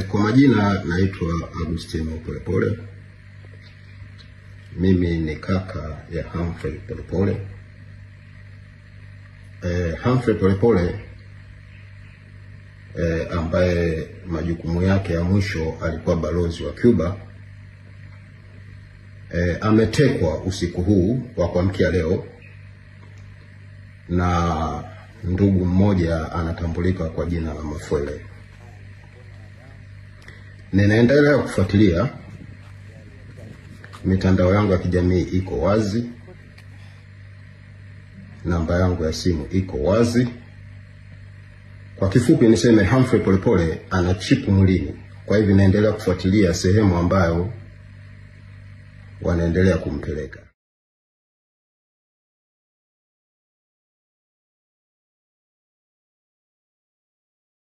Kwa majina naitwa Agustino Polepole. Mimi ni kaka ya Humphrey Polepole. Humphrey Polepole ambaye majukumu yake ya mwisho alikuwa balozi wa Cuba, ametekwa usiku huu wa kuamkia leo na ndugu mmoja anatambulika kwa jina la Mafwele. Ninaendelea kufuatilia, mitandao yangu ya kijamii iko wazi, namba yangu ya simu iko wazi. Kwa kifupi niseme Humphrey Polepole ana chipu mwilini. Kwa hivyo naendelea kufuatilia sehemu ambayo wanaendelea kumpeleka.